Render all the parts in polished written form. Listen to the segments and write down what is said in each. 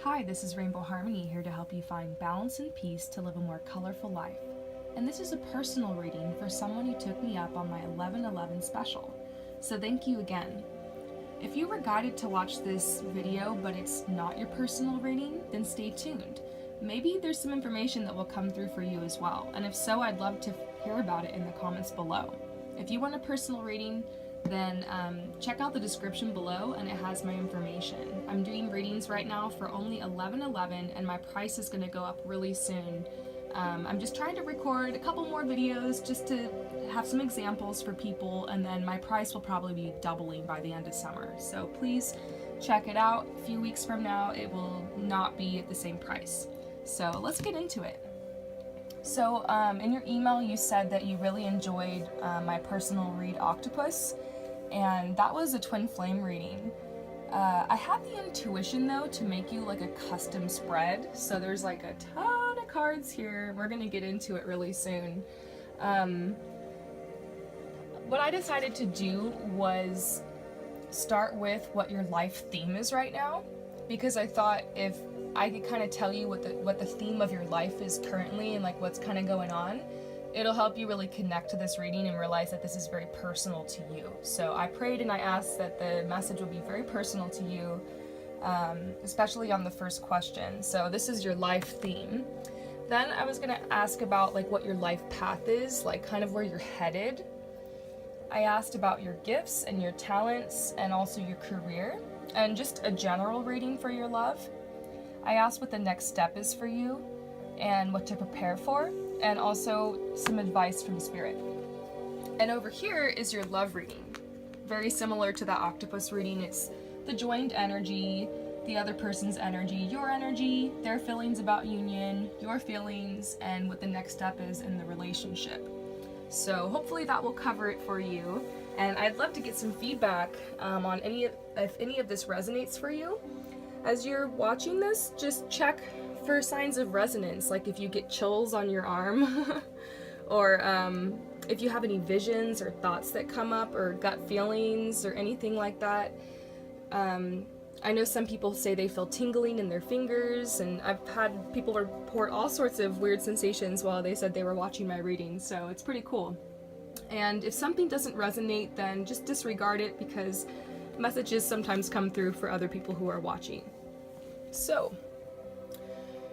Hi, this is Rainbow Harmony, here to help you find balance and peace to live a more colorful life. And this is a personal reading for someone who took me up on my 11/11 special. So thank you again. If you were guided to watch this video but it's not your personal reading, then stay tuned. Maybe there's some information that will come through for you as well, and if so, I'd love to hear about it in the comments below. If you want a personal reading, then check out the description below and it has my information. I'm doing readings right now for only $11.11 and my price is going to go up really soon. I'm just trying to record a couple more videos just to have some examples for people, and then my price will probably be doubling by the end of summer. So please check it out. A few weeks from now it will not be at the same price. So let's get into it. So in your email you said that you really enjoyed my personal read Octopus, and that was a twin flame reading. I had the intuition though to make you like a custom spread, so there's like a ton of cards here. We're gonna get into it really soon. What I decided to do was start with what your life theme is right now, because I thought if I could kind of tell you what the theme of your life is currently and like what's kind of going on, it'll help you really connect to this reading and realize that this is very personal to you. So I prayed and I asked that the message will be very personal to you, especially on the first question. So this is your life theme. Then I was gonna ask about like what your life path is, like kind of where you're headed. I asked about your gifts and your talents and also your career, and just a general reading for your love. I asked what the next step is for you and what to prepare for, and also some advice from Spirit. And over here is your love reading. Very similar to that octopus reading. It's the joined energy, the other person's energy, their feelings about union, your feelings, and what the next step is in the relationship. So hopefully that will cover it for you. And I'd love to get some feedback on if any of this resonates for you. As you're watching this, just check for signs of resonance, like if you get chills on your arm, or if you have any visions or thoughts that come up, or gut feelings or anything like that. I know some people say they feel tingling in their fingers, and I've had people report all sorts of weird sensations while they said they were watching my reading, so it's pretty cool. And if something doesn't resonate, then just disregard it, because messages sometimes come through for other people who are watching. So,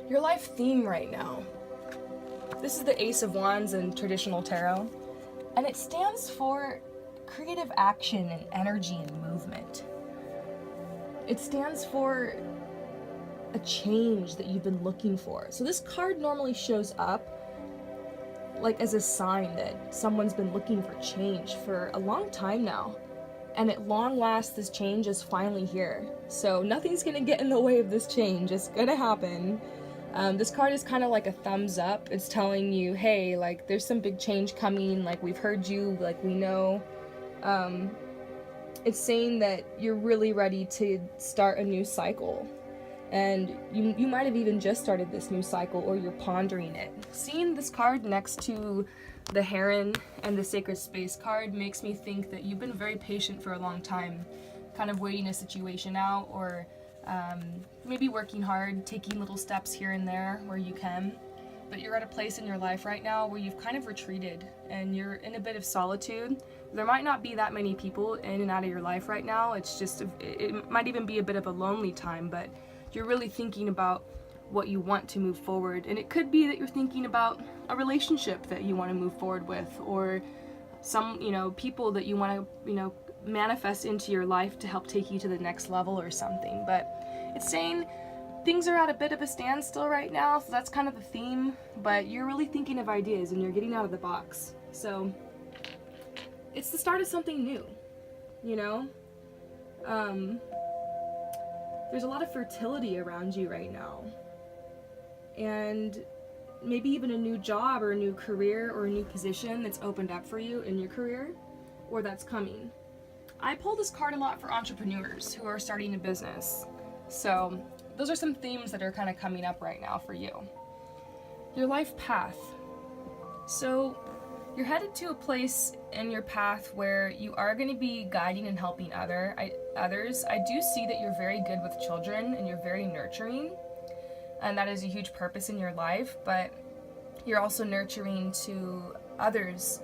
your life theme right now. This is the Ace of Wands in traditional tarot, and it stands for creative action and energy and movement. It stands for a change that you've been looking for. So this card normally shows up like as a sign that someone's been looking for change for a long time now. And at long last, this change is finally here. So nothing's gonna get in the way of this change. It's gonna happen. This card is kind of like a thumbs up. It's telling you, hey, like there's some big change coming, like we've heard you, like we know. It's saying that you're really ready to start a new cycle. And you might have even just started this new cycle, or you're pondering it. Seeing this card next to the Heron and the Sacred Space card makes me think that you've been very patient for a long time, kind of waiting a situation out, or maybe working hard, taking little steps here and there where you can. But you're at a place in your life right now where you've kind of retreated and you're in a bit of solitude. There might not be that many people in and out of your life right now. It's just, it might even be a bit of a lonely time, but you're really thinking about what you want to move forward. And it could be that you're thinking about a relationship that you want to move forward with, or some, people that you want to, manifest into your life to help take you to the next level or something. But it's saying things are at a bit of a standstill right now, so that's kind of the theme, but you're really thinking of ideas and you're getting out of the box. So it's the start of something new, There's a lot of fertility around you right now. And maybe even a new job or a new career or a new position that's opened up for you in your career, or that's coming. I pull this card a lot for entrepreneurs who are starting a business. So those are some themes that are kind of coming up right now for you. Your life path. So you're headed to a place in your path where you are going to be guiding and helping others, I do see that you're very good with children and you're very nurturing, and that is a huge purpose in your life, but you're also nurturing to others.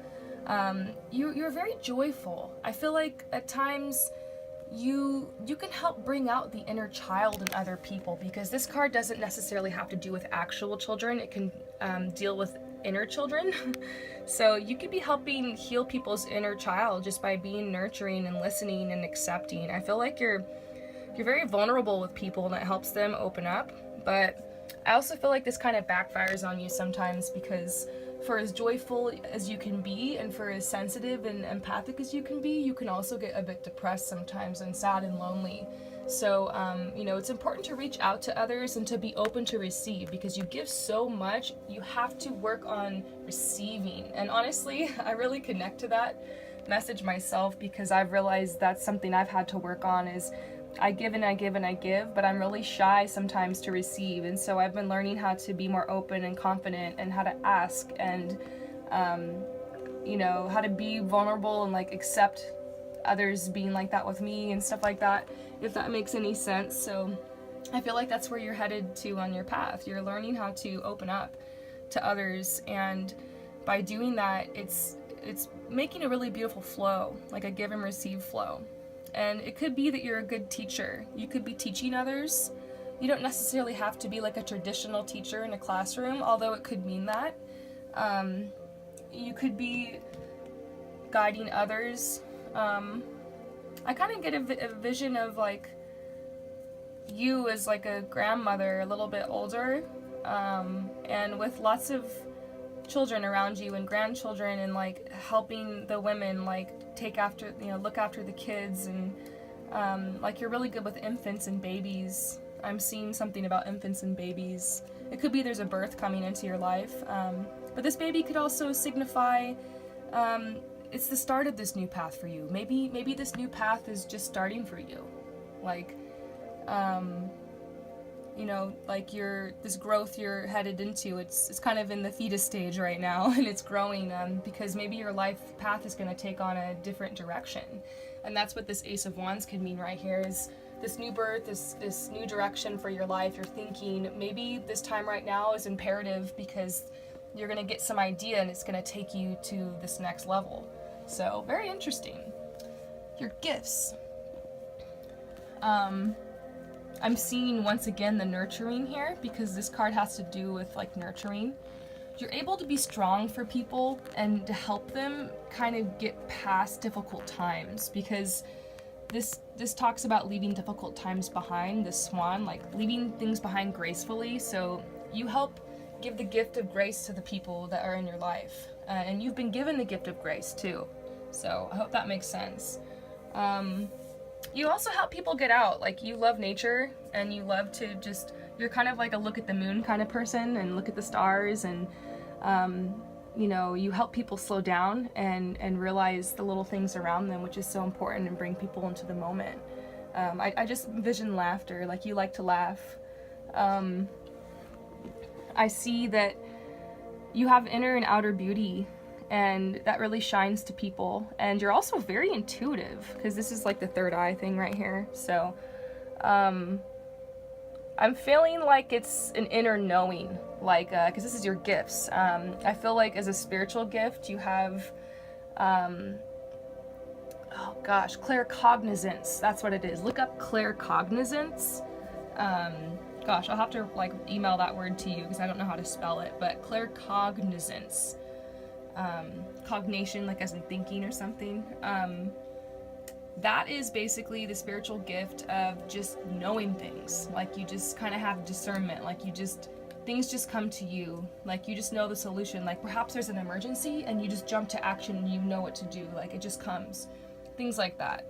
You're very joyful. I feel like at times you can help bring out the inner child in other people, because this card doesn't necessarily have to do with actual children. It can deal with inner children. So you could be helping heal people's inner child just by being nurturing and listening and accepting. I feel like you're very vulnerable with people, and it helps them open up. But I also feel like this kind of backfires on you sometimes, because for as joyful as you can be and for as sensitive and empathic as you can also get a bit depressed sometimes and sad and lonely. So, it's important to reach out to others and to be open to receive, because you give so much. You have to work on receiving. And honestly, I really connect to that message myself, because I've realized that's something I've had to work on. Is I give and I give and I give, but I'm really shy sometimes to receive. And so I've been learning how to be more open and confident, and how to ask, and how to be vulnerable and like accept others being like that with me and stuff like that, if that makes any sense. So I feel like that's where you're headed to on your path. You're learning how to open up to others, and by doing that, it's making a really beautiful flow, like a give and receive flow. And it could be that you're a good teacher. You could be teaching others. You don't necessarily have to be like a traditional teacher in a classroom, although it could mean that. You could be guiding others. I kind of get a vision of like you as like a grandmother, a little bit older, and with lots of children around you and grandchildren, and like helping the women like look after the kids, and like you're really good with infants and babies. I'm seeing something about infants and babies. It could be there's a birth coming into your life, but this baby could also signify it's the start of this new path for you. Maybe this new path is just starting for you, like like this growth you're headed into, it's kind of in the fetus stage right now, and it's growing, because maybe your life path is going to take on a different direction. And that's what this Ace of Wands could mean right here, is this new birth, this new direction for your life. You're thinking maybe this time right now is imperative, because you're going to get some idea and it's going to take you to this next level. So very interesting. Your gifts. I'm seeing once again the nurturing here, because this card has to do with like nurturing. You're able to be strong for people and to help them kind of get past difficult times, because this talks about leaving difficult times behind, this swan, like leaving things behind gracefully. So you help give the gift of grace to the people that are in your life, and you've been given the gift of grace too. So I hope that makes sense. You also help people get out. Like, you love nature, and you love to you're kind of like a look at the moon kind of person, and look at the stars, and you help people slow down and realize the little things around them, which is so important, and bring people into the moment. I just envision laughter, like you like to laugh. I see that you have inner and outer beauty, and that really shines to people. And you're also very intuitive, because this is like the third eye thing right here. So I'm feeling like it's an inner knowing, like because this is your gifts. I feel like as a spiritual gift you have claircognizance. That's what it is. Look up claircognizance. I'll have to like email that word to you, because I don't know how to spell it, but claircognizance. Cognation, like as in thinking or something. That is basically the spiritual gift of just knowing things. Like, you just kind of have discernment. Like, things just come to you. Like, you just know the solution. Like, perhaps there's an emergency and you just jump to action and you know what to do. Like, it just comes. Things like that.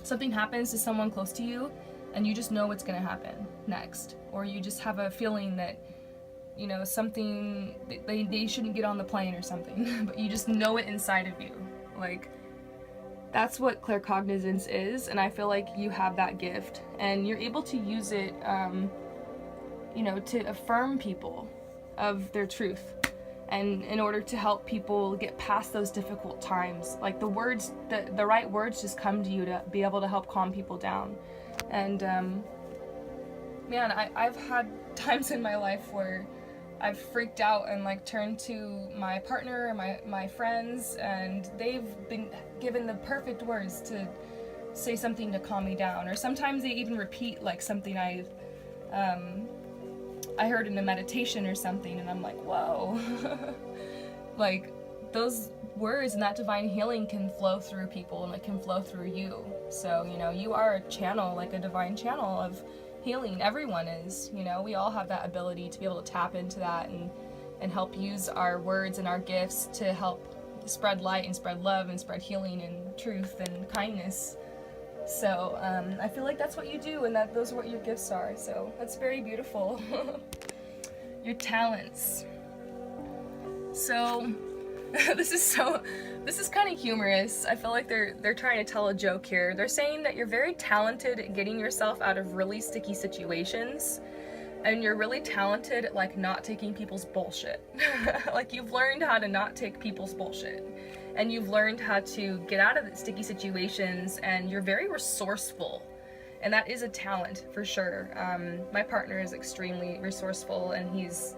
Something happens to someone close to you and you just know what's going to happen next. Or you just have a feeling that, something, they shouldn't get on the plane or something. But you just know it inside of you. Like, that's what claircognizance is, and I feel like you have that gift, and you're able to use it, to affirm people of their truth, and in order to help people get past those difficult times. Like the right words just come to you to be able to help calm people down. And man, I've had times in my life where I've freaked out and like turned to my partner or my friends, and they've been given the perfect words to say something to calm me down. Or sometimes they even repeat like something I heard in a meditation or something, and I'm like, whoa. Like those words and that divine healing can flow through people, and it can flow through you. So, you know, you are a channel, like a divine channel of healing. Everyone is, you know, we all have that ability to be able to tap into that and help use our words and our gifts to help spread light and spread love and spread healing and truth and kindness. So I feel like that's what you do, and that those are what your gifts are. So that's very beautiful. Your talents. So this is kind of humorous. I feel like they're trying to tell a joke here. They're saying that you're very talented at getting yourself out of really sticky situations, and you're really talented at like not taking people's bullshit. Like you've learned how to not take people's bullshit, and you've learned how to get out of the sticky situations, and you're very resourceful, and that is a talent for sure. My partner is extremely resourceful, and he's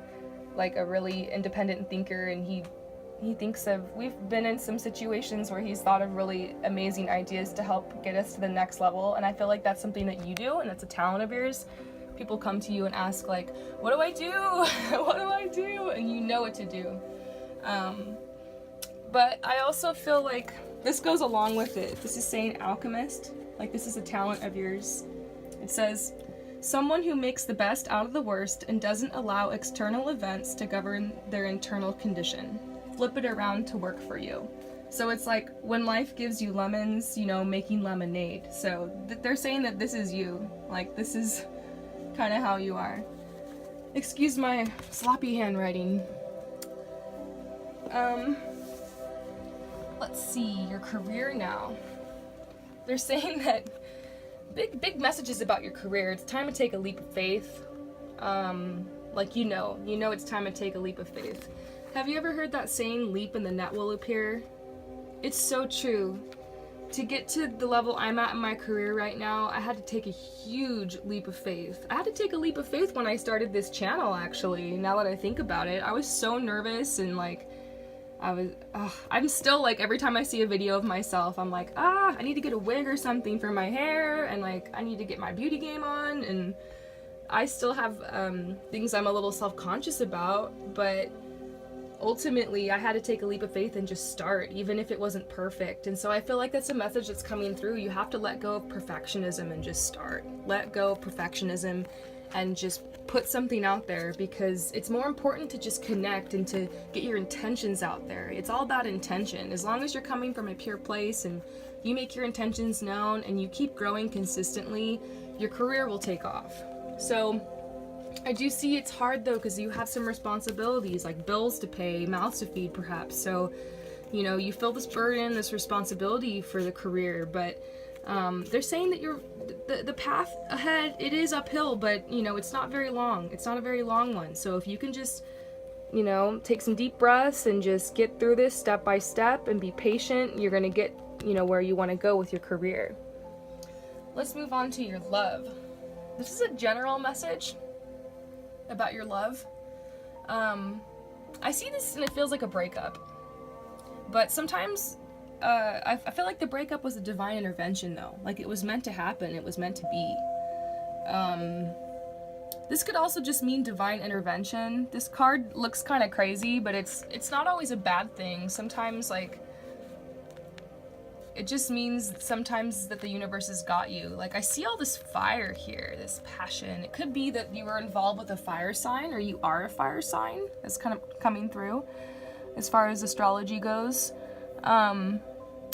like a really independent thinker, and he thinks of, we've been in some situations where he's thought of really amazing ideas to help get us to the next level, and I feel like that's something that you do, and that's a talent of yours. People come to you and ask like, what do I do? What do I do? And you know what to do. But I also feel like this goes along with it. This is saying alchemist, like this is a talent of yours. It says, someone who makes the best out of the worst and doesn't allow external events to govern their internal condition. Flip it around to work for you. So it's like when life gives you lemons, you know, making lemonade. So they're saying that this is you. Like this is kind of how you are. Excuse my sloppy handwriting. Let's see, your career now. They're saying that big messages about your career. It's time to take a leap of faith. Like you know it's time to take a leap of faith. Have you ever heard that saying, leap and the net will appear? It's so true. To get to the level I'm at in my career right now, I had to take a huge leap of faith. I had to take a leap of faith when I started this channel, actually, now that I think about it. I was so nervous, and like, I'm still like, every time I see a video of myself, I'm like, I need to get a wig or something for my hair, and like, I need to get my beauty game on, and I still have things I'm a little self-conscious about, but ultimately I had to take a leap of faith and just start, even if it wasn't perfect. And so I feel like that's a message that's coming through. You have to let go of perfectionism and just start. Let go of perfectionism and just put something out there, because it's more important to just connect and to get your intentions out there. It's all about intention. As long as you're coming from a pure place and you make your intentions known and you keep growing consistently, your career will take off. So I do see it's hard though, because you have some responsibilities, like bills to pay, mouths to feed perhaps. So, you know, you feel this burden, this responsibility for the career, but they're saying that the path ahead, it is uphill, but you know, it's not very long. It's not a very long one. So if you can just, you know, take some deep breaths and just get through this step by step and be patient, you're gonna get, you know, where you want to go with your career. Let's move on to your love. This is a general message about your love. I see this and it feels like a breakup, but sometimes I feel like the breakup was a divine intervention though. Like it was meant to happen, it was meant to be. This could also just mean divine intervention. This card looks kind of crazy, but it's not always a bad thing. Sometimes like it just means sometimes that the universe has got you. Like I see all this fire here, this passion. It could be that you were involved with a fire sign, or you are a fire sign. That's kind of coming through as far as astrology goes. I'm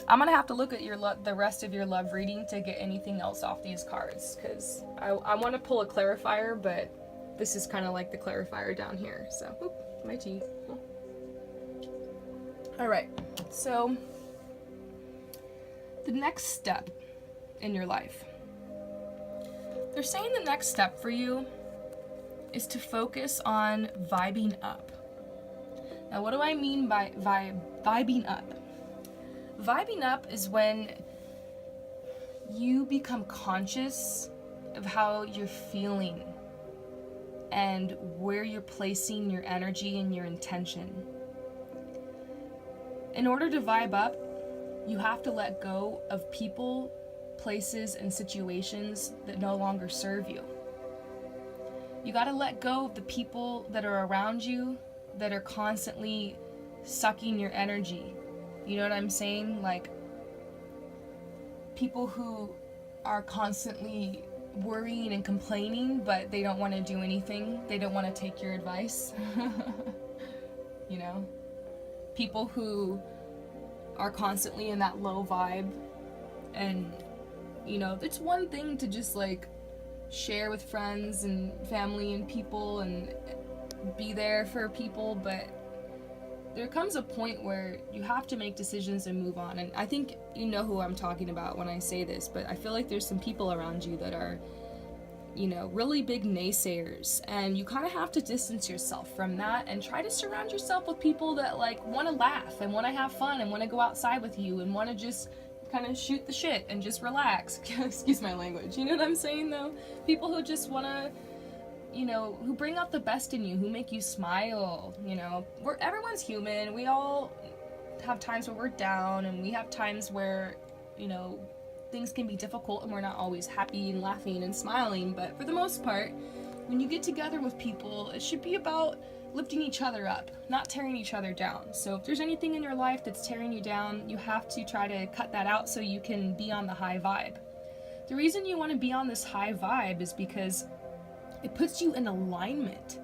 gonna have to look at the rest of your love reading to get anything else off these cards, because I want to pull a clarifier, but this is kind of like the clarifier down here. So, oop, my tea. All right, so the next step in your life. They're saying the next step for you is to focus on vibing up. Now, what do I mean by vibing up? Vibing up is when you become conscious of how you're feeling and where you're placing your energy and your intention. In order to vibe up, you have to let go of people, places, and situations that no longer serve you. You gotta let go of the people that are around you that are constantly sucking your energy. You know what I'm saying? Like, people who are constantly worrying and complaining, but they don't want to do anything. They don't want to take your advice. You know? People who are constantly in that low vibe, and, you know, it's one thing to just, like, share with friends and family and people and be there for people, but there comes a point where you have to make decisions and move on. And I think you know who I'm talking about when I say this, but I feel like there's some people around you that are, you know, really big naysayers, and you kind of have to distance yourself from that and try to surround yourself with people that, like, want to laugh and want to have fun and want to go outside with you and want to just kind of shoot the shit and just relax. Excuse my language. You know what I'm saying, though? People who just want to, you know, who bring out the best in you, who make you smile. You know, everyone's human. We all have times where we're down, and we have times where, you know, things can be difficult and we're not always happy and laughing and smiling. But for the most part, when you get together with people, it should be about lifting each other up, not tearing each other down. So if there's anything in your life that's tearing you down, you have to try to cut that out so you can be on the high vibe. The reason you want to be on this high vibe is because it puts you in alignment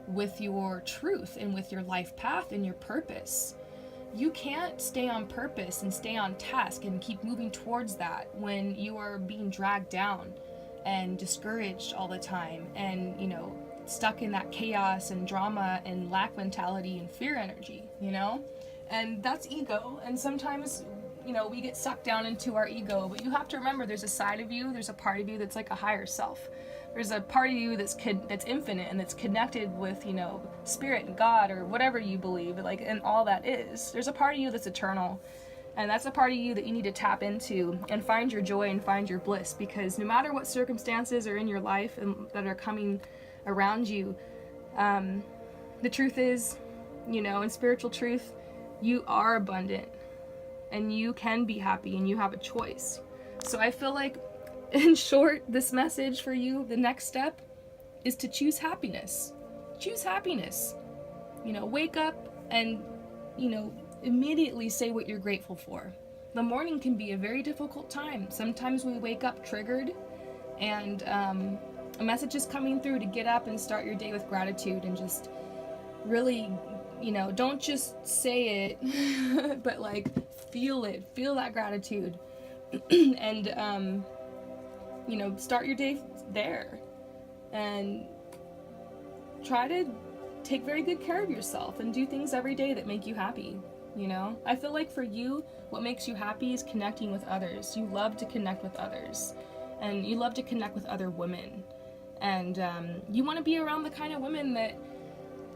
with your truth and with your life path and your purpose. You can't stay on purpose and stay on task and keep moving towards that when you are being dragged down and discouraged all the time and, you know, stuck in that chaos and drama and lack mentality and fear energy, you know? And that's ego. And sometimes, you know, we get sucked down into our ego, but you have to remember there's a side of you, there's a part of you that's like a higher self. There's a part of you that's infinite and that's connected with, you know, spirit and God or whatever you believe, like, and all that is. There's a part of you that's eternal, and that's a part of you that you need to tap into and find your joy and find your bliss, because no matter what circumstances are in your life and that are coming around you, the truth is, you know, in spiritual truth, you are abundant and you can be happy and you have a choice. So I feel like, in short, this message for you, the next step is to choose happiness. Choose happiness. You know, wake up and, you know, immediately say what you're grateful for. The morning can be a very difficult time. Sometimes we wake up triggered and a message is coming through to get up and start your day with gratitude and just really, you know, don't just say it, but like feel it. Feel that gratitude. And, you know, start your day there and try to take very good care of yourself and do things every day that make you happy. You know, I feel like for you, what makes you happy is connecting with others. You love to connect with others, and you love to connect with other women, and you want to be around the kind of women that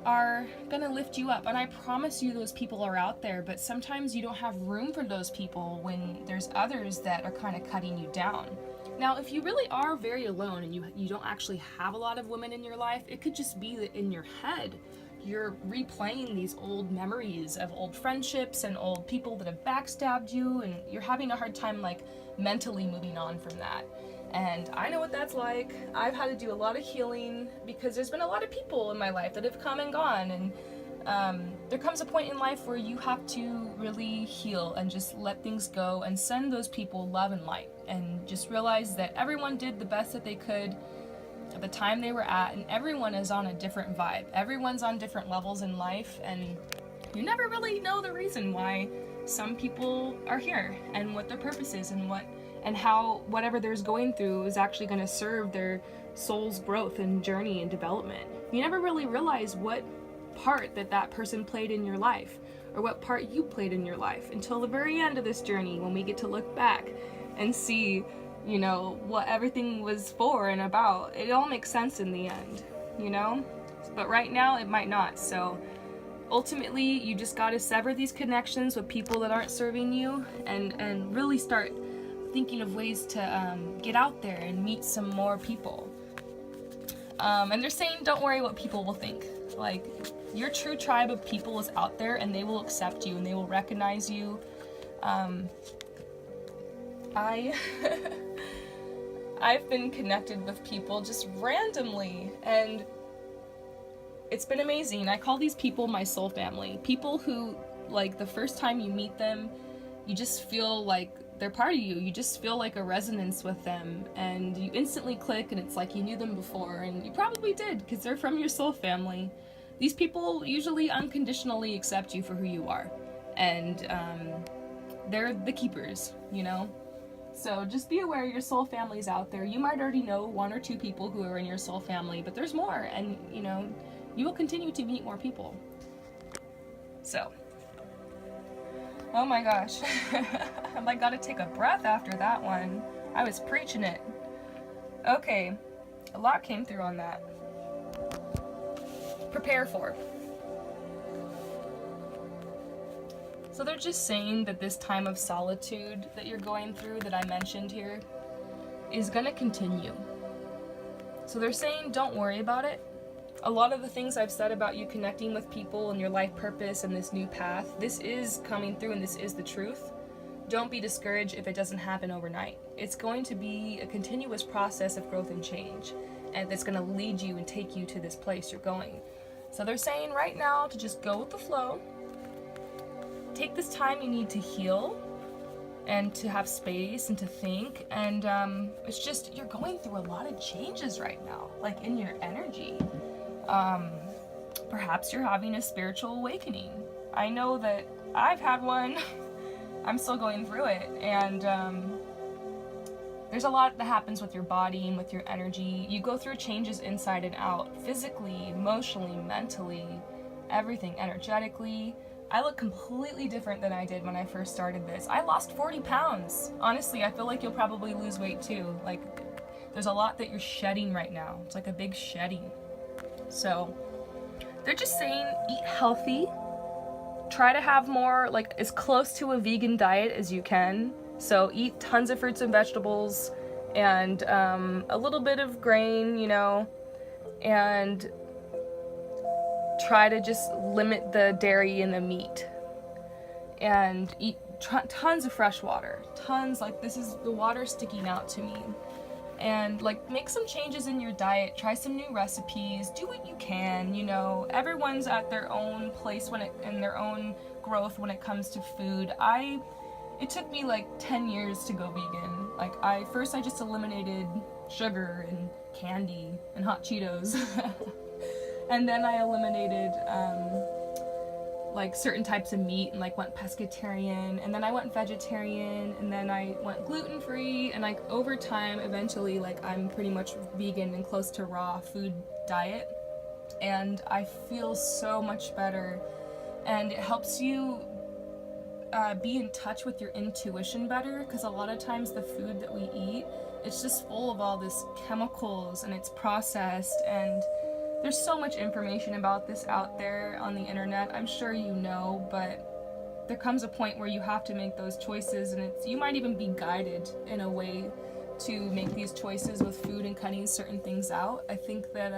are gonna lift you up. And I promise you those people are out there, but sometimes you don't have room for those people when there's others that are kind of cutting you down. Now, if you really are very alone and you don't actually have a lot of women in your life, it could just be that in your head you're replaying these old memories of old friendships and old people that have backstabbed you, and you're having a hard time like mentally moving on from that. And I know what that's like. I've had to do a lot of healing because there's been a lot of people in my life that have come and gone, and there comes a point in life where you have to really heal and just let things go and send those people love and light, and just realize that everyone did the best that they could at the time they were at, and everyone is on a different vibe. Everyone's on different levels in life, and you never really know the reason why some people are here and what their purpose is and how whatever they're going through is actually going to serve their soul's growth and journey and development. You never really realize what part that person played in your life, or what part you played in your life, until the very end of this journey, when we get to look back and see, you know, what everything was for and about. It all makes sense in the end, you know? But right now it might not. So ultimately, you just gotta sever these connections with people that aren't serving you, and really start thinking of ways to get out there and meet some more people. And they're saying, don't worry what people will think. Like, your true tribe of people is out there, and they will accept you, and they will recognize you. I've been connected with people just randomly, and it's been amazing. I call these people my soul family. People who, like, the first time you meet them, you just feel like they're part of you. You just feel like a resonance with them, and you instantly click, and it's like you knew them before, and you probably did, because they're from your soul family. These people usually unconditionally accept you for who you are, and they're the keepers, you know? So just be aware your soul family's out there. You might already know 1 or 2 people who are in your soul family, but there's more, and, you know, you will continue to meet more people. So, oh my gosh. I gotta take a breath after that one. I was preaching it. Okay, a lot came through on that. Prepare for. So they're just saying that this time of solitude that you're going through, that I mentioned here, is gonna continue. So they're saying don't worry about it. A lot of the things I've said about you connecting with people and your life purpose and this new path, this is coming through, and this is the truth. Don't be discouraged if it doesn't happen overnight. It's going to be a continuous process of growth and change, and that's going to lead you and take you to this place you're going. So they're saying right now to just go with the flow. Take this time you need to heal and to have space and to think, and it's just, you're going through a lot of changes right now, like in your energy. Perhaps you're having a spiritual awakening. I know that I've had one. I'm still going through it, and there's a lot that happens with your body and with your energy. You go through changes inside and out, physically, emotionally, mentally, everything, energetically. I look completely different than I did when I first started this. I lost 40 pounds. Honestly, I feel like you'll probably lose weight too. Like, there's a lot that you're shedding right now. It's like a big shedding. So they're just saying eat healthy. Try to have more, like, as close to a vegan diet as you can. So eat tons of fruits and vegetables, and a little bit of grain, you know, and try to just limit the dairy and the meat, and eat tons of fresh water. Tons, like, this is the water sticking out to me. And, like, make some changes in your diet, try some new recipes, do what you can, you know. Everyone's at their own place in their own growth when it comes to food. It took me like 10 years to go vegan. Like, first I just eliminated sugar and candy and hot Cheetos. And then I eliminated like certain types of meat, and like went pescatarian, and then I went vegetarian, and then I went gluten-free, and like over time eventually, like, I'm pretty much vegan and close to raw food diet, and I feel so much better, and it helps you be in touch with your intuition better, because a lot of times the food that we eat, it's just full of all this chemicals, and it's processed, and there's so much information about this out there on the internet. I'm sure you know, but there comes a point where you have to make those choices, and you might even be guided in a way to make these choices with food and cutting certain things out. I think that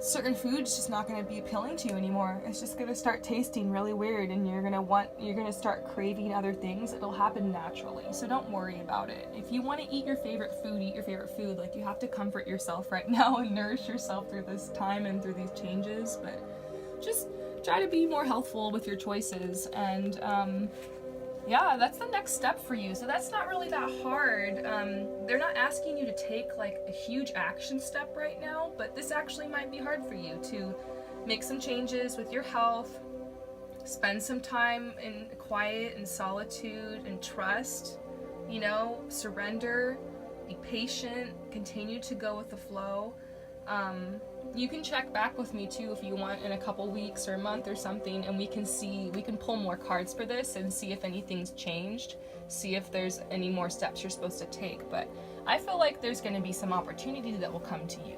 certain food's just not going to be appealing to you anymore. It's just going to start tasting really weird, and you're going to start craving other things. It'll happen naturally, so don't worry about it. If you want to eat your favorite food, eat your favorite food. Like, you have to comfort yourself right now and nourish yourself through this time and through these changes, but just try to be more healthful with your choices, and yeah, that's the next step for you. So that's not really that hard. They're not asking you to take like a huge action step right now, but this actually might be hard for you to make some changes with your health, spend some time in quiet and solitude and trust, you know, surrender, be patient, continue to go with the flow. You can check back with me too if you want in a couple weeks or a month or something, and we can pull more cards for this and see if anything's changed, see if there's any more steps you're supposed to take. But I feel like there's going to be some opportunity that will come to you,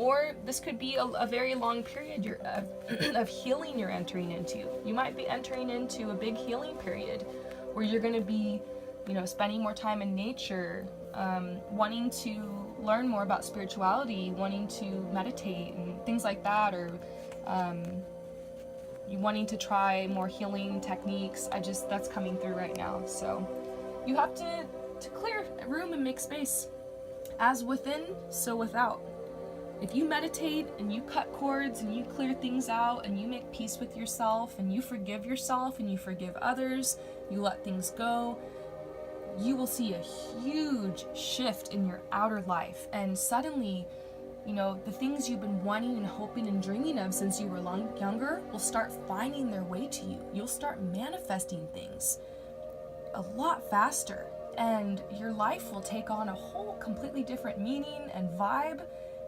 Or this could be a very long period of healing you're entering into. You might be entering into a big healing period where you're going to be, spending more time in nature, wanting to learn more about spirituality, wanting to meditate and things like that, or you wanting to try more healing techniques. That's coming through right now. So you have to clear room and make space. As within, so without. If you meditate and you cut cords and you clear things out and you make peace with yourself and you forgive yourself and you forgive others, you let things go, you will see a huge shift in your outer life. And suddenly, the things you've been wanting and hoping and dreaming of since you were younger will start finding their way to you. You'll start manifesting things a lot faster, and your life will take on a whole completely different meaning and vibe,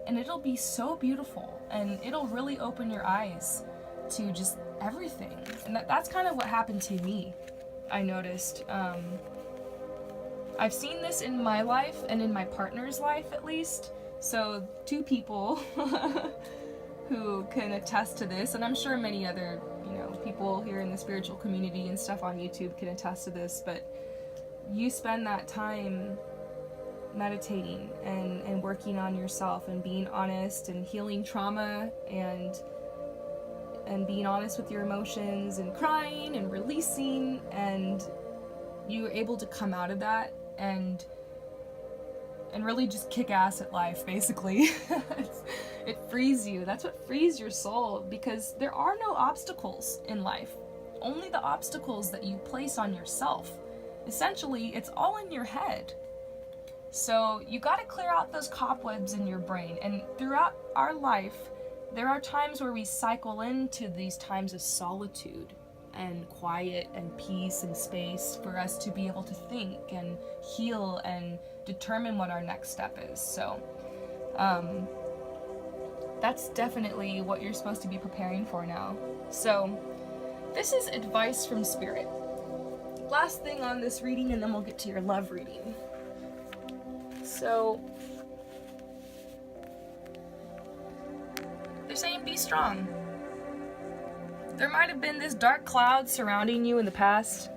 and it'll be so beautiful, and it'll really open your eyes to just everything. And that's kind of what happened to me, I noticed. I've seen this in my life and in my partner's life, at least. So 2 people who can attest to this, and I'm sure many other, people here in the spiritual community and stuff on YouTube can attest to this, but you spend that time meditating and working on yourself and being honest and healing trauma and being honest with your emotions and crying and releasing, and you're able to come out of that and really just kick ass at life, basically. It frees you. That's what frees your soul, because there are no obstacles in life. Only the obstacles that you place on yourself. Essentially, it's all in your head. So you got to clear out those cobwebs in your brain. And throughout our life, there are times where we cycle into these times of solitude and quiet and peace and space for us to be able to think and heal and determine what our next step is. So that's definitely what you're supposed to be preparing for now. So this is advice from Spirit. Last thing on this reading, and then we'll get to your love reading. So they're saying be strong. There might have been this dark cloud surrounding you in the past.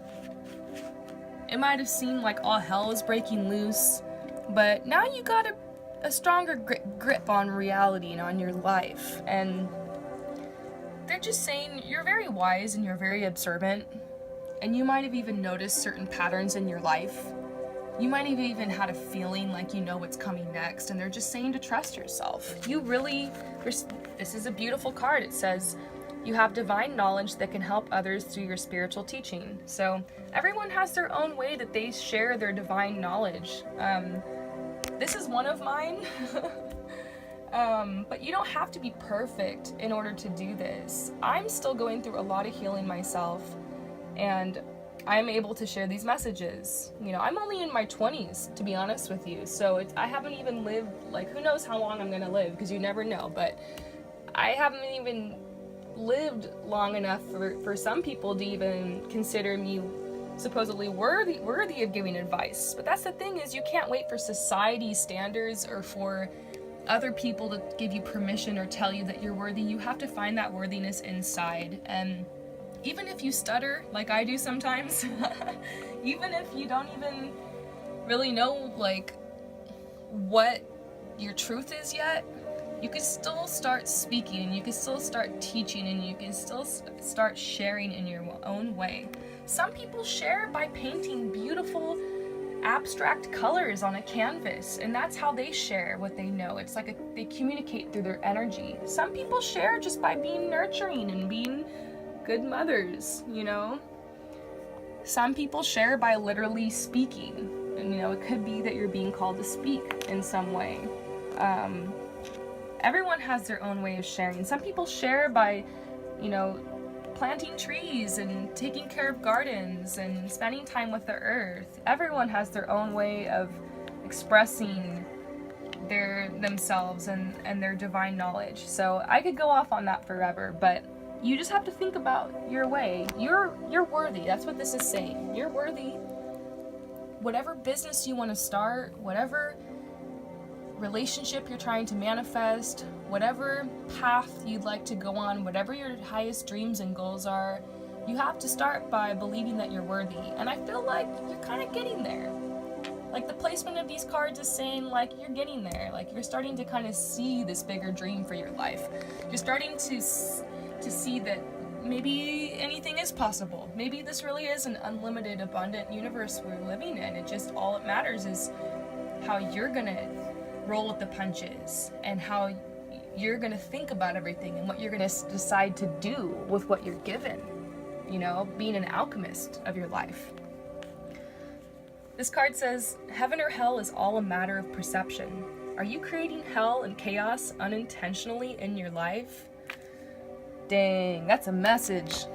It might have seemed like all hell is breaking loose, but now you got a stronger grip on reality and on your life. And they're just saying you're very wise and you're very observant, and you might have even noticed certain patterns in your life. You might have even had a feeling like you know what's coming next, and they're just saying to trust yourself. This is a beautiful card. It says, you have divine knowledge that can help others through your spiritual teaching. So everyone has their own way that they share their divine knowledge. This is one of mine. But you don't have to be perfect in order to do this. I'm still going through a lot of healing myself, and I'm able to share these messages. I'm only in my 20s, to be honest with you. So I haven't even lived, who knows how long I'm gonna live, because you never know. But I haven't even lived long enough for some people to even consider me supposedly worthy of giving advice. But that's the thing, is you can't wait for society standards or for other people to give you permission or tell you that you're worthy. You have to find that worthiness inside. And even if you stutter, like I do sometimes, even if you don't even really know what your truth is yet, you can still start speaking, and you can still start teaching, and you can still start sharing in your own way. Some people share by painting beautiful abstract colors on a canvas, and that's how they share what they know. It's like they communicate through their energy. Some people share just by being nurturing and being good mothers, Some people share by literally speaking, and it could be that you're being called to speak in some way. Everyone has their own way of sharing. Some people share by, planting trees and taking care of gardens and spending time with the earth. Everyone has their own way of expressing themselves and their divine knowledge. So I could go off on that forever, but you just have to think about your way. You're worthy. That's what this is saying. You're worthy. Whatever business you want to start, whatever relationship you're trying to manifest, whatever path you'd like to go on, whatever your highest dreams and goals are, you have to start by believing that you're worthy. And I feel like you're kind of getting there. Like the placement of these cards is saying like you're getting there. Like you're starting to kind of see this bigger dream for your life. You're starting to see that maybe anything is possible. Maybe this really is an unlimited, abundant universe we're living in. It just, all it matters is how you're gonna roll with the punches and how you're gonna think about everything and what you're gonna decide to do with what you're given. You know, being an alchemist of your life. This card says, heaven or hell is all a matter of perception. Are you creating hell and chaos unintentionally in your life? Dang, that's a message.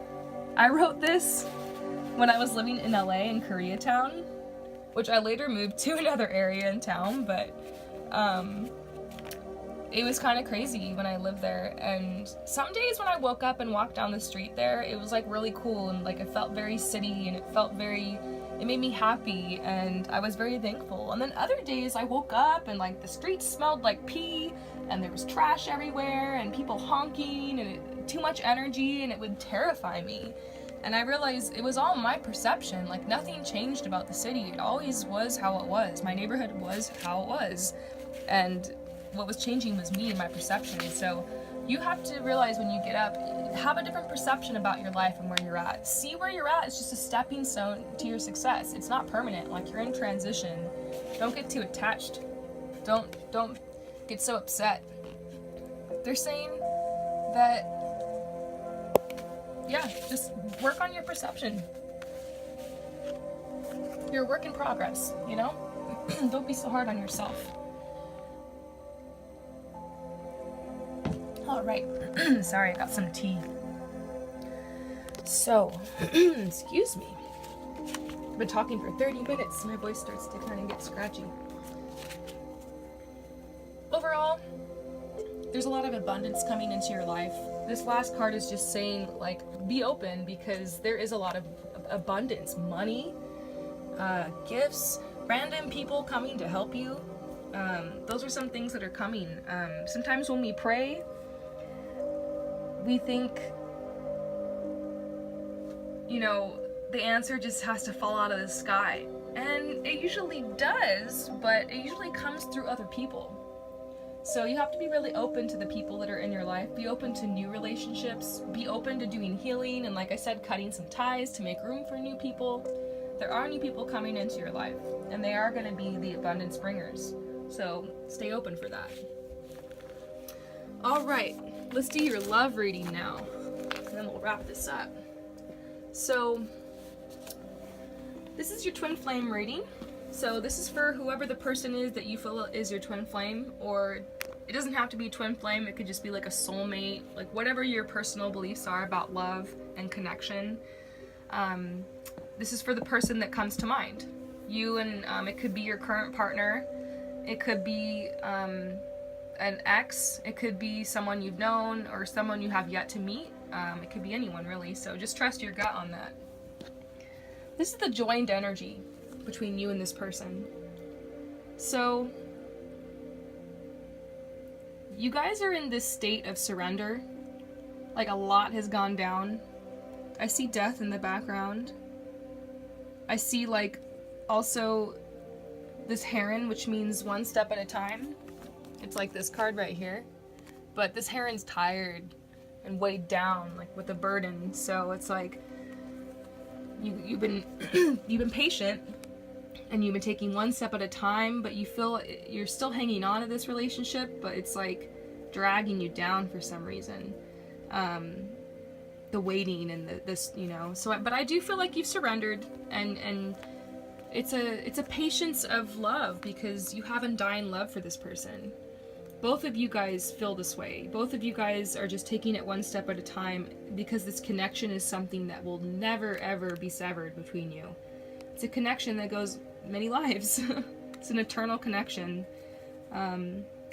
I wrote this when I was living in LA in Koreatown, which I later moved to another area in town, but it was kind of crazy when I lived there. And some days when I woke up and walked down the street there, it was like really cool and like it felt very city and it made me happy and I was very thankful. And then other days I woke up and like the streets smelled like pee and there was trash everywhere and people honking and too much energy, and it would terrify me. And I realized it was all my perception. Like nothing changed about the city. It always was how it was. My neighborhood was how it was. And what was changing was me and my perception. So you have to realize when you get up, have a different perception about your life and where you're at. See where you're at. It's just a stepping stone to your success. It's not permanent. Like you're in transition. Don't get too attached. Don't get so upset. They're saying that, yeah, just work on your perception. You're a work in progress, you know? Don't be so hard on yourself. All right. Sorry, I got some tea. So, excuse me. I've been talking for 30 minutes. My voice starts to kind of get scratchy. Overall, there's a lot of abundance coming into your life. This last card is just saying, like, be open because there is a lot of abundance. Money, gifts, random people coming to help you. Those are some things that are coming. Sometimes when we pray, we think, you know, the answer just has to fall out of the sky. And it usually does, but it usually comes through other people. So you have to be really open to the people that are in your life. Be open to new relationships. Be open to doing healing and, like I said, cutting some ties to make room for new people. There are new people coming into your life, and they are going to be the abundance bringers. So stay open for that. All right, let's do your love reading now, and then we'll wrap this up. So this is your twin flame reading. So this is for whoever the person is that you feel is your twin flame, or it doesn't have to be twin flame. It could just be like a soulmate, like whatever your personal beliefs are about love and connection. This is for the person that comes to mind. You and it could be your current partner. It could be an ex. It could be someone you've known or someone you have yet to meet. It could be anyone really. So just trust your gut on that. This is the joined energy between you and this person. So you guys are in this state of surrender. Like a lot has gone down. I see death in the background. I see like also this heron, which means one step at a time. It's like this card right here. But this heron's tired and weighed down like with a burden. So it's like you've been you've been patient and you've been taking one step at a time, but you feel you're still hanging on to this relationship, but it's like dragging you down for some reason. The waiting and this, you know. So, but I do feel like you've surrendered, and it's a patience of love because you have undying love for this person. Both of you guys feel this way. Both of you guys are just taking it one step at a time because this connection is something that will never ever be severed between you. It's a connection that goes many lives. It's an eternal connection.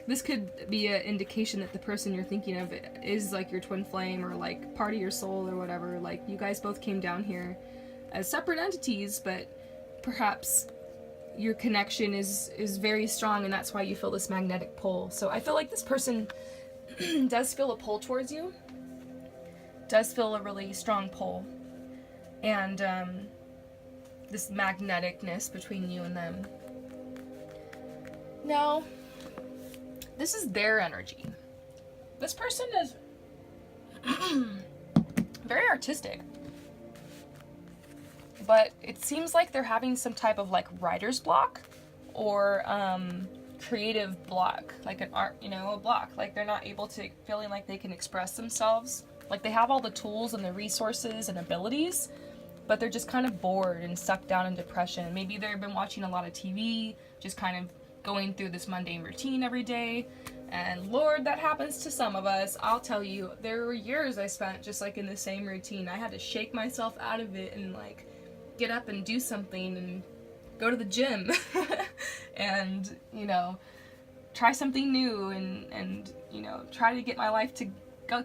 This could be an indication that the person you're thinking of is like your twin flame or like part of your soul or whatever. Like you guys both came down here as separate entities, but perhaps your connection is very strong, and that's why you feel this magnetic pull. So I feel like this person does feel a pull towards you, does feel a really strong pull, and this magneticness between you and them. Now, this is their energy. This person is very artistic, but it seems like they're having some type of like writer's block or creative block, like an art, a block. Like they're not able to, feeling like they can express themselves. Like they have all the tools and the resources and abilities, but they're just kind of bored and sucked down in depression. Maybe they've been watching a lot of TV, just kind of going through this mundane routine every day. And Lord, that happens to some of us. I'll tell you, there were years I spent just like in the same routine. I had to shake myself out of it and like get up and do something and go to the gym and, try something new and try to get my life to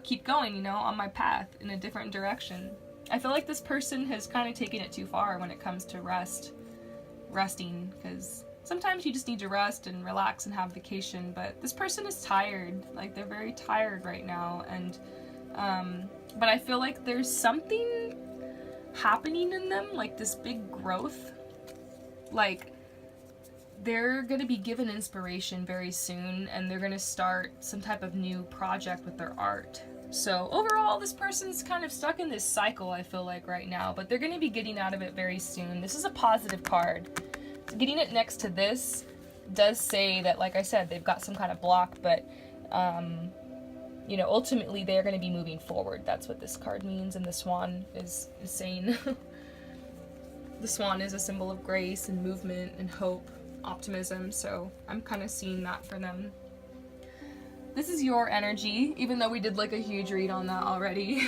keep going, on my path in a different direction. I feel like this person has kind of taken it too far when it comes to resting, because sometimes you just need to rest and relax and have vacation, but this person is tired. Like they're very tired right now, and but I feel like there's something happening in them, like this big growth. Like they're gonna be given inspiration very soon, and they're gonna start some type of new project with their art. So overall, this person's kind of stuck in this cycle, I feel like, right now, but they're gonna be getting out of it very soon. This is a positive card. Getting it next to this does say that, like I said, they've got some kind of block, but ultimately they're going to be moving forward. That's what this card means, and the swan is saying the swan is a symbol of grace and movement and hope, optimism, so I'm kind of seeing that for them. This is your energy, even though we did like a huge read on that already.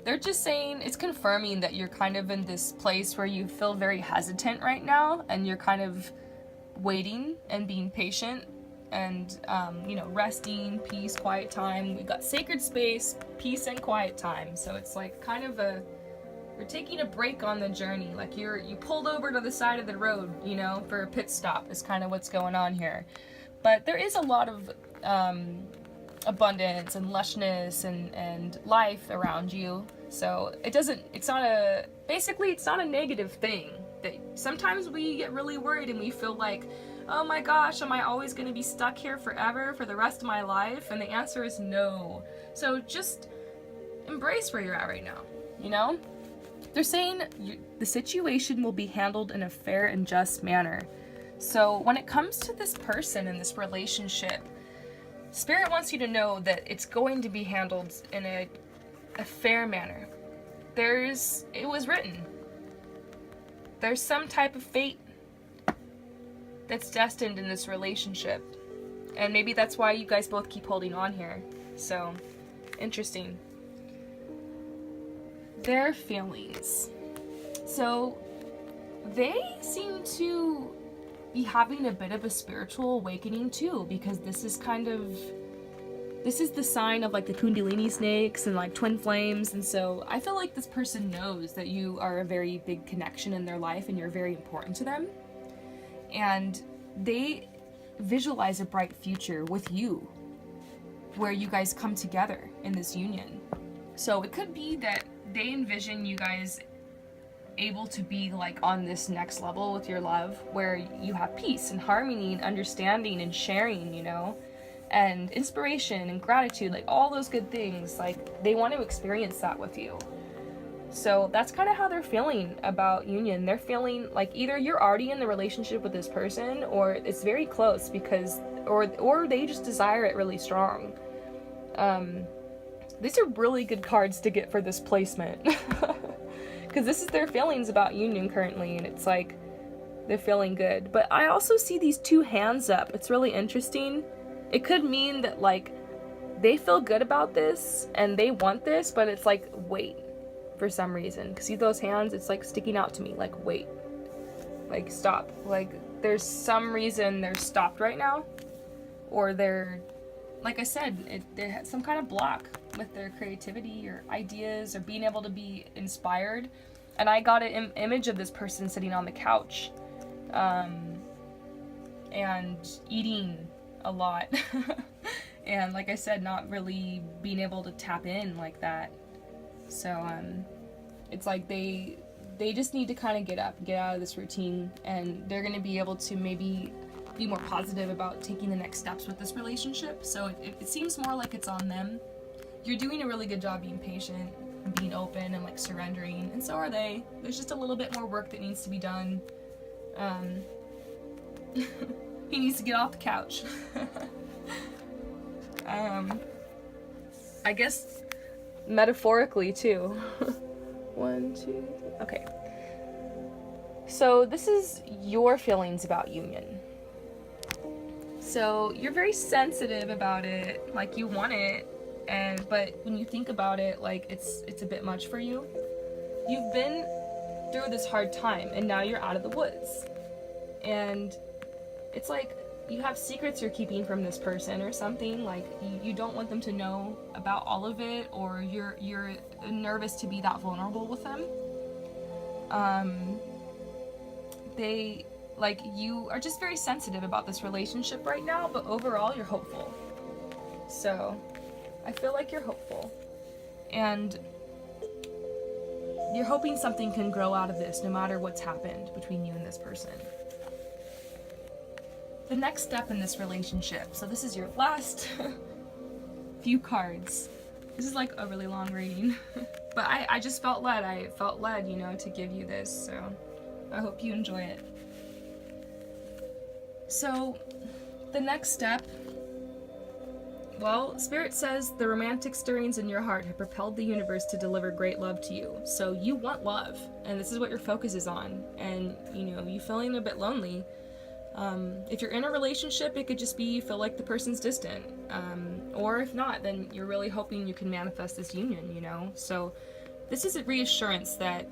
They're just saying, it's confirming that you're kind of in this place where you feel very hesitant right now, and you're kind of waiting and being patient and, resting, peace, quiet time. We've got sacred space, peace, and quiet time. So it's like kind of you're taking a break on the journey. Like you pulled over to the side of the road, for a pit stop is kind of what's going on here. But there is a lot of, abundance and lushness and life around you. So it's not a negative thing. That sometimes we get really worried and we feel like, oh my gosh, am I always going to be stuck here forever for the rest of my life? And the answer is no. So just embrace where you're at right now, They're saying the situation will be handled in a fair and just manner. So when it comes to this person and this relationship, Spirit wants you to know that it's going to be handled in a fair manner. It was written. There's some type of fate that's destined in this relationship. And maybe that's why you guys both keep holding on here. So, interesting. Their feelings. So, they seem to be having a bit of a spiritual awakening too, because this is the sign of like the Kundalini snakes and like twin flames, and so I feel like this person knows that you are a very big connection in their life and you're very important to them, and they visualize a bright future with you where you guys come together in this union. So it could be that they envision you guys able to be like on this next level with your love, where you have peace and harmony and understanding and sharing, and inspiration and gratitude, like all those good things. Like they want to experience that with you. So that's kind of how they're feeling about union. They're feeling like either you're already in the relationship with this person, or it's very close, because or they just desire it really strong. These are really good cards to get for this placement. Because this is their feelings about union currently, and it's like they're feeling good. But I also see these two hands up. It's really interesting. It could mean that like they feel good about this and they want this, but it's like wait for some reason. Because see those hands? It's like sticking out to me. Like wait, like stop. Like there's some reason they're stopped right now, or they're, like I said, they have some kind of block with their creativity or ideas or being able to be inspired. And I got an image of this person sitting on the couch, and eating a lot. And like I said, not really being able to tap in like that. So it's like they just need to kind of get up, get out of this routine, and they're going to be able to maybe be more positive about taking the next steps with this relationship. So it seems more like it's on them. You're doing a really good job being patient and being open and like surrendering, and so are they. There's just a little bit more work that needs to be done. He needs to get off the couch. I guess metaphorically too. 1, 2, okay. So this is your feelings about union. So you're very sensitive about it, like you want it, but when you think about it, like it's a bit much for you. You've been through this hard time, and now you're out of the woods, and it's like you have secrets you're keeping from this person or something. Like you don't want them to know about all of it, or you're nervous to be that vulnerable with them. They, like, you are just very sensitive about this relationship right now, but overall you're hopeful. So I feel like you're hopeful, and you're hoping something can grow out of this no matter what's happened between you and this person. The next step in this relationship, so this is your last few cards. This is like a really long reading, but I just felt led. I felt led, to give you this, so I hope you enjoy it. So the next step, well, Spirit says the romantic stirrings in your heart have propelled the universe to deliver great love to you. So you want love, and this is what your focus is on. And, you feeling a bit lonely. If you're in a relationship, it could just be you feel like the person's distant. Or if not, then you're really hoping you can manifest this union, So this is a reassurance that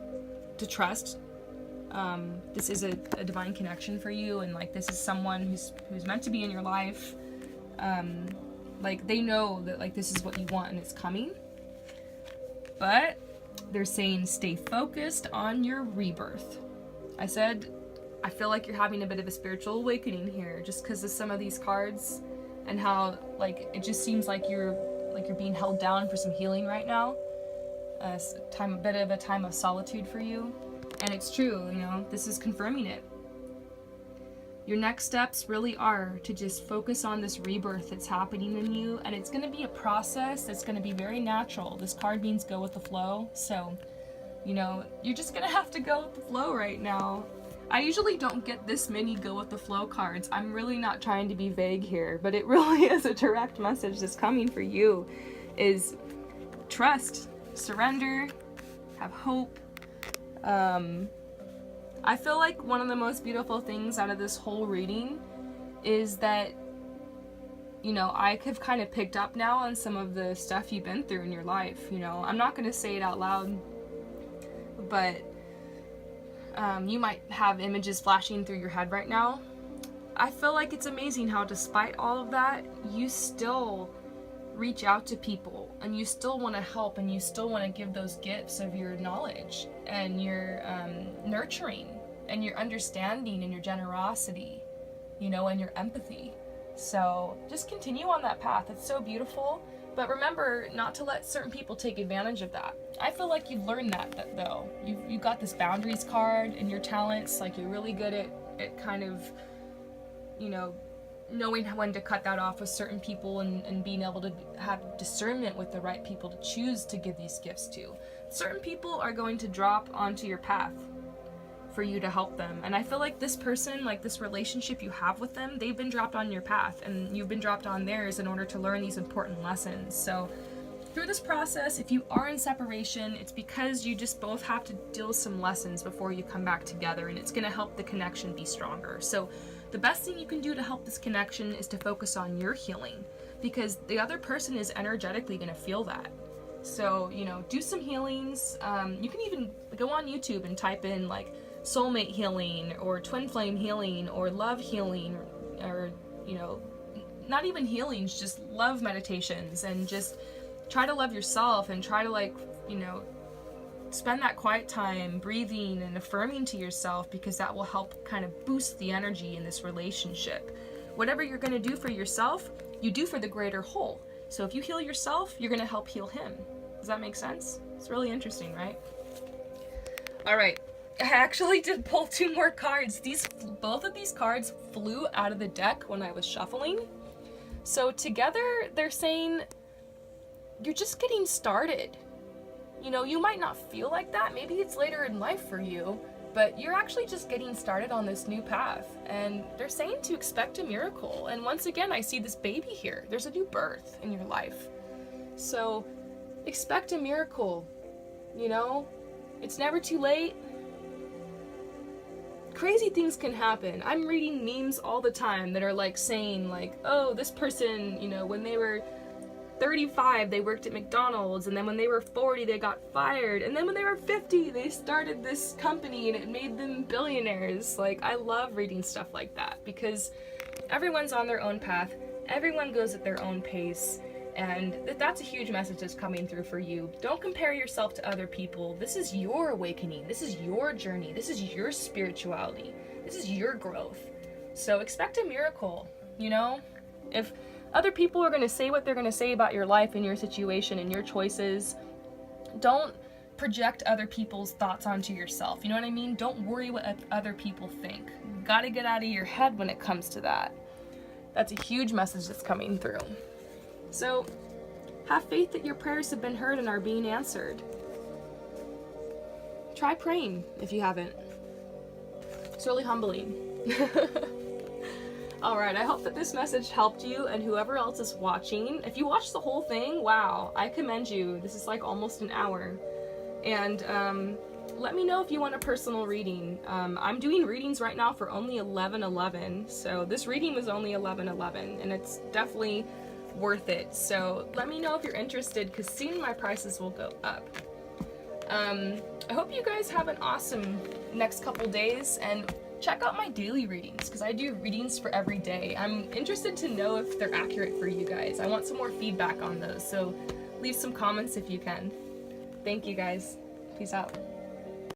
to trust. This is a divine connection for you, and like this is someone who's meant to be in your life. Like they know that like this is what you want and it's coming. But they're saying stay focused on your rebirth. I said I feel like you're having a bit of a spiritual awakening here, just because of some of these cards and how like it just seems like you're being held down for some healing right now. A bit of a time of solitude for you, and it's true. This is confirming it. Your next steps really are to just focus on this rebirth that's happening in you, and it's going to be a process that's going to be very natural. This card means go with the flow, so you're just going to have to go with the flow right now. I usually don't get this many go with the flow cards. I'm really not trying to be vague here, but it really is a direct message that's coming for you, is trust, surrender, have hope. I feel like one of the most beautiful things out of this whole reading is that, I have kind of picked up now on some of the stuff you've been through in your life. I'm not going to say it out loud, but you might have images flashing through your head right now. I feel like it's amazing how despite all of that, you still reach out to people, and you still want to help, and you still want to give those gifts of your knowledge and your nurturing and your understanding and your generosity, and your empathy. So just continue on that path. It's so beautiful, but remember not to let certain people take advantage of that. I feel like you've learned that though. You got this boundaries card, and your talents, like you're really good at kind of, knowing when to cut that off with certain people, and being able to have discernment with the right people to choose to give these gifts to. Certain people are going to drop onto your path for you to help them, and I feel like this person, like this relationship you have with them, they've been dropped on your path, and you've been dropped on theirs in order to learn these important lessons. So through this process, if you are in separation, it's because you just both have to deal with some lessons before you come back together, and it's going to help the connection be stronger. So the best thing you can do to help this connection is to focus on your healing, because the other person is energetically going to feel that. So, do some healings. You can even go on YouTube and type in like soulmate healing or twin flame healing or love healing, or, not even healings, just love meditations, and just try to love yourself and try to spend that quiet time breathing and affirming to yourself, because that will help kind of boost the energy in this relationship. Whatever you're going to do for yourself, you do for the greater whole. So if you heal yourself, you're going to help heal him. Does that make sense? It's really interesting, right? All right. I actually did pull 2 more cards. Both of these cards flew out of the deck when I was shuffling. So together, they're saying you're just getting started. You know, you might not feel like that. Maybe it's later in life for you, but you're actually just getting started on this new path. And they're saying to expect a miracle. And once again, I see this baby here. There's a new birth in your life. So expect a miracle. You know, it's never too late. Crazy things can happen. I'm reading memes all the time that are like saying like, oh, this person, you know, when they were 35, they worked at McDonald's, and then when they were 40, they got fired, and then when they were 50, they started this company and it made them billionaires. Like, I love reading stuff like that, because everyone's on their own path, everyone goes at their own pace, and that's a huge message that's coming through for you. Don't compare yourself to other people. This is your awakening. This is your journey. This is your spirituality. This is your growth. So expect a miracle, you know? If other people are going to say what they're going to say about your life and your situation and your choices, don't project other people's thoughts onto yourself. You know what I mean? Don't worry what other people think. You got to get out of your head when it comes to that. That's a huge message that's coming through. So, have faith that your prayers have been heard and are being answered. Try praying if you haven't. It's really humbling. Alright, I hope that this message helped you and whoever else is watching. If you watched the whole thing, wow, I commend you. This is like almost an hour. And let me know if you want a personal reading. I'm doing readings right now for only $11.11. So this reading was only $11.11, and it's definitely worth it. So let me know if you're interested, because soon my prices will go up. I hope you guys have an awesome next couple days, and check out my daily readings, because I do readings for every day. I'm interested to know if they're accurate for you guys. I want some more feedback on those, so leave some comments if you can. Thank you guys. Peace out.